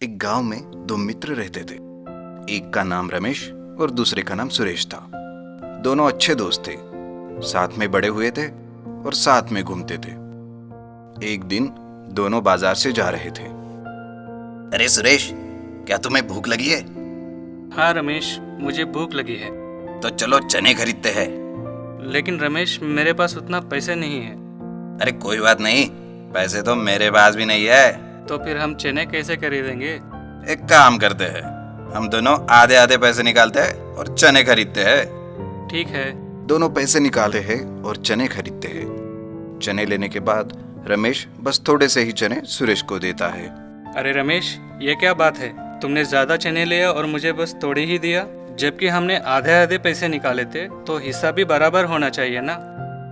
एक गांव में दो मित्र रहते थे। एक का नाम रमेश और दूसरे का नाम सुरेश था। दोनों अच्छे दोस्त थे, साथ में बड़े हुए थे और साथ में घूमते थे। एक दिन दोनों बाजार से जा रहे थे। अरे सुरेश, क्या तुम्हें भूख लगी है? हाँ रमेश, मुझे भूख लगी है। तो चलो चने खरीदते हैं। लेकिन रमेश, मेरे पास उतना पैसे नहीं है। अरे कोई बात नहीं, पैसे तो मेरे पास भी नहीं है। तो फिर हम चने कैसे खरीदेंगे? एक काम करते हैं, हम दोनों आधे आधे पैसे निकालते हैं और चने खरीदते हैं। ठीक है। दोनों पैसे निकालते हैं और चने खरीदते हैं। चने लेने के बाद रमेश बस थोड़े से ही चने सुरेश को देता है। अरे रमेश, ये क्या बात है? तुमने ज्यादा चने लिया और मुझे बस थोड़े ही दिया, जबकि हमने आधे आधे पैसे निकाले थे, तो हिस्सा भी बराबर होना चाहिए ना।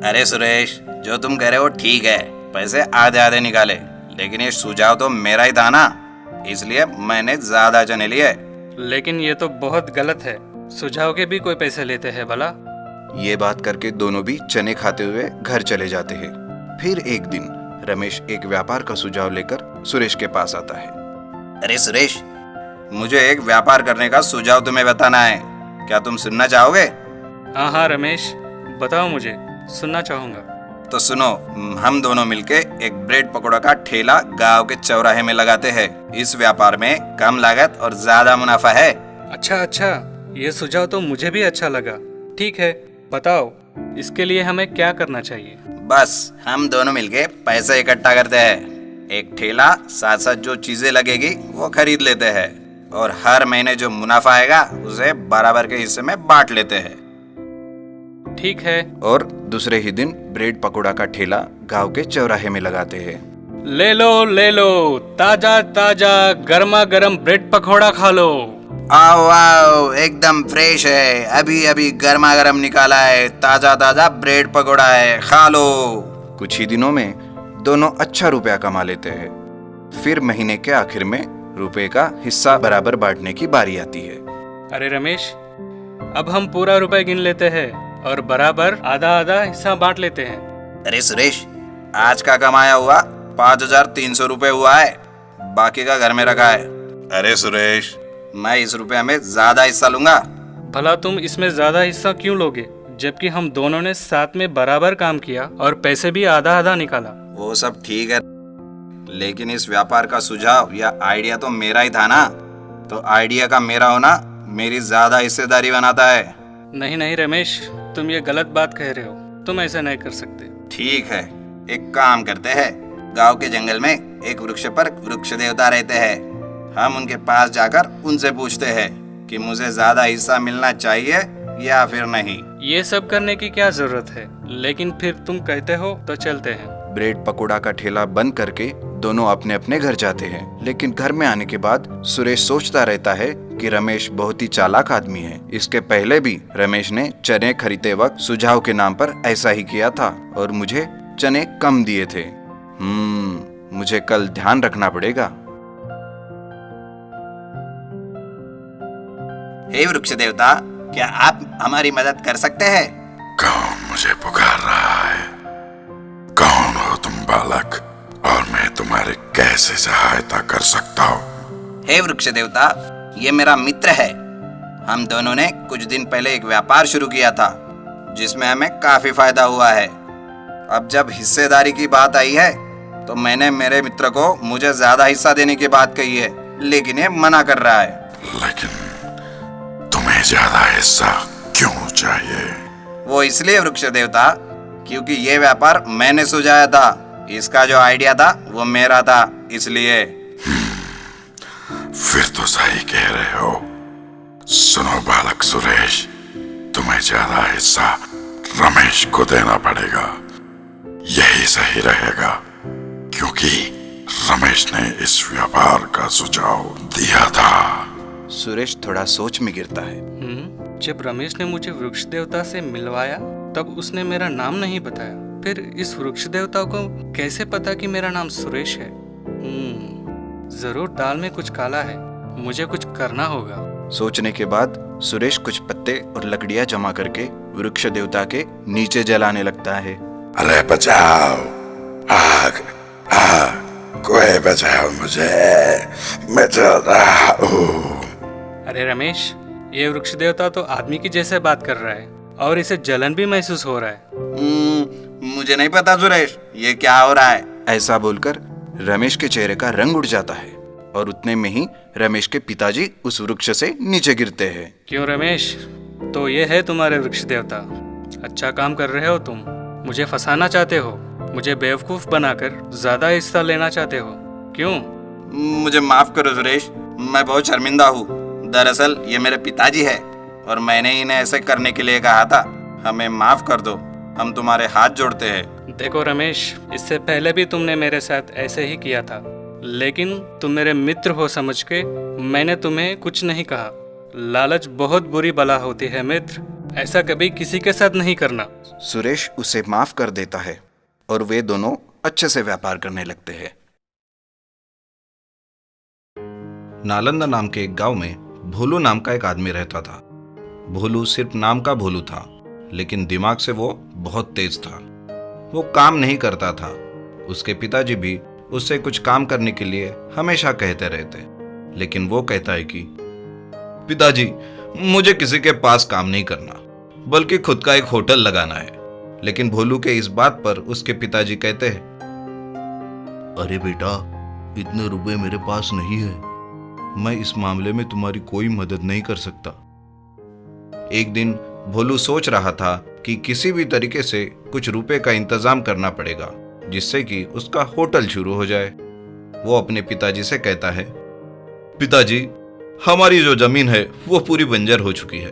अरे सुरेश, जो तुम कह रहे हो ठीक है, पैसे आधे आधे निकाले, लेकिन ये सुझाव तो मेरा ही था ना, इसलिए मैंने ज्यादा चने लिए। लेकिन ये तो बहुत गलत है, सुझाव के भी कोई पैसे लेते हैं भला? ये बात करके दोनों भी चने खाते हुए घर चले जाते हैं। फिर एक दिन रमेश एक व्यापार का सुझाव लेकर सुरेश के पास आता है। अरे सुरेश, मुझे एक व्यापार करने का सुझाव तुम्हें बताना है, क्या तुम सुनना चाहोगे? हाँ हाँ रमेश, बताओ, मुझे सुनना चाहूंगा। तो सुनो, हम दोनों मिलके एक ब्रेड पकौड़ा का ठेला गांव के चौराहे में लगाते हैं। इस व्यापार में कम लागत और ज्यादा मुनाफा है। अच्छा, ये सुझाव तो मुझे भी अच्छा लगा। ठीक है, बताओ, इसके लिए हमें क्या करना चाहिए? बस हम दोनों मिलके पैसे इकट्ठा करते हैं, एक ठेला, साथ साथ जो चीजें लगेगी वो खरीद लेते हैं, और हर महीने जो मुनाफा आएगा उसे बराबर के हिस्से में बांट लेते हैं। ठीक है। और दूसरे ही दिन ब्रेड पकौड़ा का ठेला गांव के चौराहे में लगाते हैं। ले लो, ताजा ताजा गर्मा गर्म ब्रेड पकौड़ा खा लो। आओ आओ, एकदम फ्रेश है, अभी अभी गर्मा गर्म निकाला है, ताजा ताजा ब्रेड पकौड़ा है, खा लो। कुछ ही दिनों में दोनों अच्छा रुपया कमा लेते हैं। फिर महीने के आखिर में रुपए का हिस्सा बराबर बांटने की बारी आती है। अरे रमेश, अब हम पूरा रुपए गिन लेते हैं और बराबर आधा आधा हिस्सा बांट लेते हैं। अरे सुरेश, आज का कमाया हुआ 5,300 रुपए हुआ है, बाकी का घर में रखा है। अरे सुरेश, मैं इस रुपया में ज्यादा हिस्सा लूंगा। भला तुम इसमें ज्यादा हिस्सा क्यों लोगे, जबकि हम दोनों ने साथ में बराबर काम किया और पैसे भी आधा आधा निकाला? वो सब ठीक है, लेकिन इस व्यापार का सुझाव या आइडिया तो मेरा ही था ना, तो आइडिया का मेरा होना मेरी ज्यादा हिस्सेदारी बनाता है। नहीं रमेश, तुम ये गलत बात कह रहे हो, तुम ऐसा नहीं कर सकते। ठीक है, एक काम करते हैं, गांव के जंगल में एक वृक्ष पर वृक्ष देवता रहते हैं, हम उनके पास जाकर उनसे पूछते हैं कि मुझे ज्यादा हिस्सा मिलना चाहिए या फिर नहीं। ये सब करने की क्या जरूरत है, लेकिन फिर तुम कहते हो तो चलते हैं। ब्रेड पकौड़ा का ठेला बंद करके दोनों अपने अपने घर जाते हैं। लेकिन घर में आने के बाद सुरेश सोचता रहता है कि रमेश बहुत ही चालाक आदमी है। इसके पहले भी रमेश ने चने खरीदते वक्त सुझाव के नाम पर ऐसा ही किया था और मुझे चने कम दिए थे। मुझे कल ध्यान रखना पड़ेगा। हे वृक्ष देवता, क्या आप हमारी मदद कर सकते हैं? कौन मुझे पुकार रहा है? कौन हो तुम बालक, और मैं तुम्हारी कैसे सहायता कर सकता हूँ? हे वृक्ष देवता, ये मेरा मित्र है। हम दोनों ने कुछ दिन पहले एक व्यापार शुरू किया था, जिसमें हमें काफी फायदा हुआ है। अब जब हिस्सेदारी की बात आई है, तो मैंने मेरे मित्र को मुझे ज्यादा हिस्सा देने की बात कही है, लेकिन ये मना कर रहा है। लेकिन तुम्हें ज्यादा हिस्सा क्यों चाहिए? वो इसलिए वृक्ष देवता, क्योंकि ये व्यापार मैंने सुझाया था, इसका जो आइडिया था वो मेरा था, इसलिए। फिर तो सही कह रहे हो। सुनो बालक सुरेश, तुम्हें ज्यादा हिस्सा रमेश को देना पड़ेगा, यही सही रहेगा, क्योंकि रमेश ने इस व्यापार का सुझाव दिया था। सुरेश थोड़ा सोच में गिरता है। जब रमेश ने मुझे वृक्ष देवता से मिलवाया, तब उसने मेरा नाम नहीं बताया। फिर इस वृक्ष देवता को कैसे पता कि मेरा नाम सुरेश है? जरूर दाल में कुछ काला है, मुझे कुछ करना होगा। सोचने के बाद सुरेश कुछ पत्ते और लकड़ियां जमा करके वृक्ष देवता के नीचे जलाने लगता है। अरे बचाओ, आग, आग, कोई बचाओ मुझे, मैं चल रहा हूँ। अरे रमेश, ये वृक्ष देवता तो आदमी की जैसे बात कर रहा है और इसे जलन भी महसूस हो रहा है। मुझे नहीं पता सुरेश, ये क्या हो रहा है। ऐसा बोलकर रमेश के चेहरे का रंग उड़ जाता है और उतने में ही रमेश के पिताजी उस वृक्ष से नीचे गिरते हैं। क्यों रमेश, तो ये है तुम्हारे वृक्ष देवता। अच्छा काम कर रहे हो तुम। मुझे फंसाना चाहते हो, मुझे बेवकूफ बनाकर ज्यादा हिस्सा लेना चाहते हो, क्यों? मुझे माफ करो सुरेश, मैं बहुत शर्मिंदा हूँ। दरअसल ये मेरे पिताजी है और मैंने इन्हें ऐसे करने के लिए कहा था। हमें माफ कर दो, हम तुम्हारे हाथ जोड़ते हैं। देखो रमेश, इससे पहले भी तुमने मेरे साथ ऐसे ही किया था, लेकिन तुम मेरे मित्र हो समझ के मैंने तुम्हें कुछ नहीं कहा। लालच बहुत बुरी बला होती है मित्र, ऐसा कभी किसी के साथ नहीं करना। सुरेश उसे माफ कर देता है और वे दोनों अच्छे से व्यापार करने लगते हैं। नालंदा नाम के एक गांव में भोलू नाम का एक आदमी रहता था। भोलू सिर्फ नाम का भोलू था, लेकिन दिमाग से वो बहुत तेज था। वो काम नहीं करता था। उसके पिताजी भी उससे कुछ काम करने के लिए हमेशा कहते रहते, लेकिन वो कहता है कि पिताजी, मुझे किसी के पास काम नहीं करना, बल्कि खुद का एक होटल लगाना है। लेकिन भोलू के इस बात पर उसके पिताजी कहते हैं, अरे बेटा, इतने रुपए मेरे पास नहीं है, मैं इस मामले में तुम्हारी कोई मदद नहीं कर सकता। एक दिन भोलू सोच रहा था कि किसी भी तरीके से कुछ रुपए का इंतजाम करना पड़ेगा, जिससे कि उसका होटल शुरू हो जाए। वो अपने पिताजी से कहता है, पिताजी, हमारी जो जमीन है वो पूरी बंजर हो चुकी है,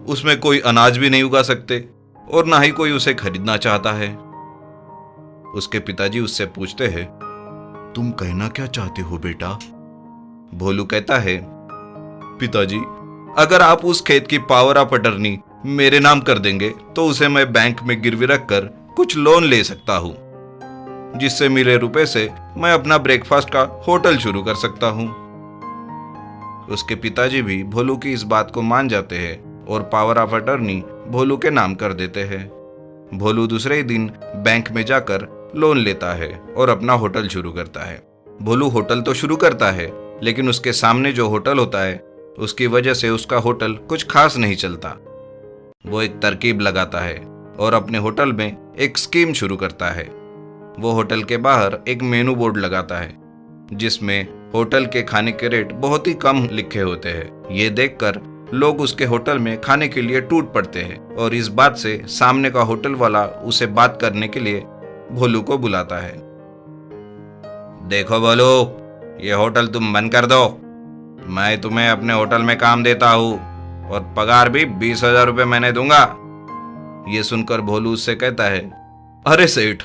उसमें कोई अनाज भी नहीं उगा सकते और ना ही कोई उसे खरीदना चाहता है। उसके पिताजी उससे पूछते हैं, तुम कहना क्या चाहते हो बेटा? भोलू कहता है, पिताजी, अगर आप उस खेत की पावर ऑफ अटर्नी मेरे नाम कर देंगे तो उसे मैं बैंक में गिरवी रखकर कुछ लोन ले सकता हूं, जिससे मिले रुपए से मैं अपना ब्रेकफास्ट का होटल शुरू कर सकता हूं। उसके पिताजी भी भोलू की इस बात को मान जाते हैं और पावर ऑफ अटर्नी भोलू के नाम कर देते हैं। भोलू दूसरे ही दिन बैंक में जाकर लोन लेता है और अपना होटल शुरू करता है। भोलू होटल तो शुरू करता है, लेकिन उसके सामने जो होटल होता है उसकी वजह से उसका होटल कुछ खास नहीं चलता। वो एक तरकीब लगाता है और अपने होटल में एक स्कीम शुरू करता है। वो होटल के बाहर एक मेनू बोर्ड लगाता है, जिसमें होटल के खाने के रेट बहुत ही कम लिखे होते हैं। ये देखकर लोग उसके होटल में खाने के लिए टूट पड़ते हैं और इस बात से सामने का होटल वाला उसे बात करने के लिए भोलू को बुलाता है। देखो भोलू, ये होटल तुम बंद कर दो, मैं तुम्हें अपने होटल में काम देता हूँ और पगार भी 20,000 रुपये मैंने दूंगा। ये सुनकर भोलू उससे कहता है, अरे सेठ,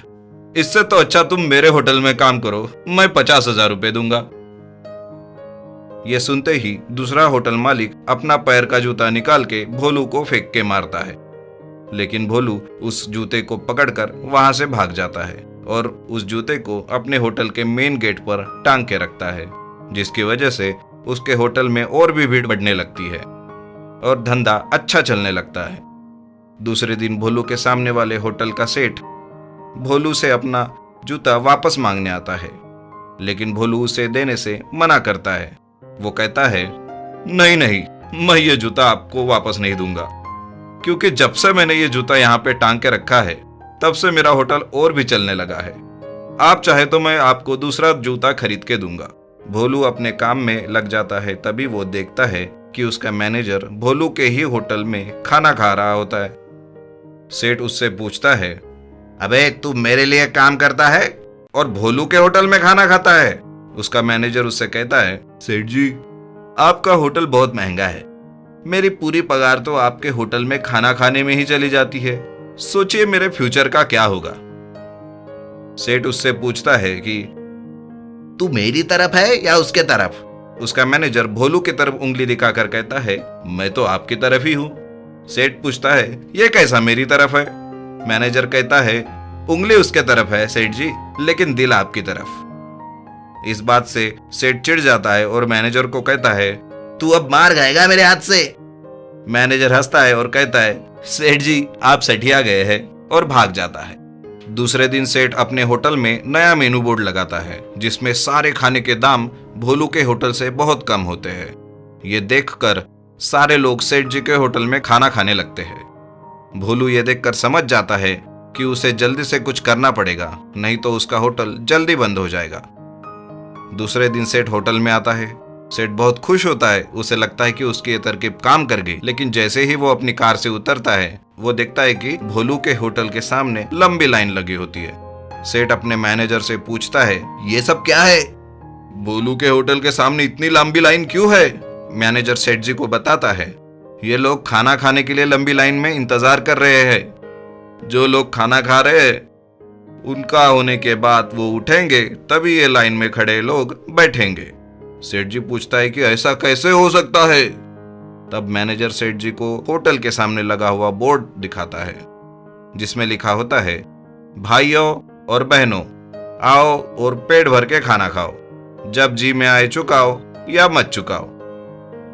इससे तो अच्छा तुम मेरे होटल में काम करो, मैं 50,000 रुपये दूंगा। ये सुनते ही दूसरा होटल मालिक अपना पैर का जूता निकाल के भोलू को फेंक के मारता है, लेकिन भोलू उस जूते को पकड़कर वहां से भाग जाता है और उस जूते को अपने होटल के मेन गेट पर टांग के रखता है, जिसकी वजह से उसके होटल में और भी भीड़ बढ़ने लगती है और धंधा अच्छा चलने लगता है। दूसरे दिन भोलू के सामने वाले होटल का सेठ भोलू से अपना जूता वापस मांगने आता है, लेकिन भोलू उसे देने से मना करता है। वो कहता है, नहीं नहीं, मैं ये जूता आपको वापस नहीं दूंगा, क्योंकि जब से मैंने ये जूता यहाँ पे टांग के रखा है तब से मेरा होटल और भी चलने लगा है। आप चाहे तो मैं आपको दूसरा जूता खरीद के दूंगा। भोलू अपने काम में लग जाता है, तभी वो देखता है कि उसका मैनेजर भोलू के ही होटल में खाना खा रहा होता है। सेठ उससे पूछता है, अबे तू मेरे लिए काम करता है और भोलू के होटल में खाना खाता है? उसका मैनेजर उससे कहता है, सेठ जी, आपका होटल बहुत महंगा है, मेरी पूरी पगार तो आपके होटल में खाना खाने में ही चली जाती है, सोचिए मेरे फ्यूचर का क्या होगा। सेठ उससे पूछता है कि तू मेरी तरफ है या उसके तरफ? उसका मैनेजर भोलू की तरफ उंगली दिखाकर कहता है, मैं तो आपकी तरफ ही हूं। सेठ पूछता है, ये कैसा मेरी तरफ है? मैनेजर कहता है, उंगली उसके तरफ है सेठ जी, लेकिन दिल आपकी तरफ। इस बात से सेठ चिढ़ जाता है और मैनेजर को कहता है, तू अब मार खाएगा मेरे हाथ से। मैनेजर हंसता है और कहता है, सेठ जी आप सठिया गए हैं, और भाग जाता है। दूसरे दिन सेठ अपने होटल में नया मेनू बोर्ड लगाता है जिसमें सारे खाने के दाम भोलू के होटल से बहुत कम होते हैं। ये देखकर सारे लोग सेठ जी के होटल में खाना खाने लगते हैं। भोलू ये देखकर समझ जाता है कि उसे जल्दी से कुछ करना पड़ेगा, नहीं तो उसका होटल जल्दी बंद हो जाएगा। दूसरे दिन सेठ होटल में आता है। सेठ बहुत खुश होता है, उसे लगता है कि उसकी ये तरकीब काम कर गई। लेकिन जैसे ही वो अपनी कार से उतरता है वो देखता है कि भोलू के होटल के सामने लंबी लाइन लगी होती है। सेठ अपने मैनेजर से पूछता है, ये सब क्या है? भोलू के होटल के सामने इतनी लंबी लाइन क्यों है? मैनेजर सेठ जी को बताता है, ये लोग खाना खाने के लिए लंबी लाइन में इंतजार कर रहे हैं। जो लोग खाना खा रहे हैं उनका होने के बाद वो उठेंगे, तभी ये लाइन में खड़े लोग बैठेंगे। सेठ जी पूछता है कि ऐसा कैसे हो सकता है? तब मैनेजर सेठ जी को होटल के सामने लगा हुआ बोर्ड दिखाता है जिसमें लिखा होता है, भाइयों और बहनों, आओ और पेट भर के खाना खाओ, जब जी में आए चुकाओ या मत चुकाओ।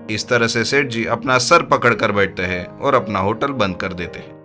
इस तरह से सेठ जी अपना सर पकड़ कर बैठते हैं और अपना होटल बंद कर देते हैं।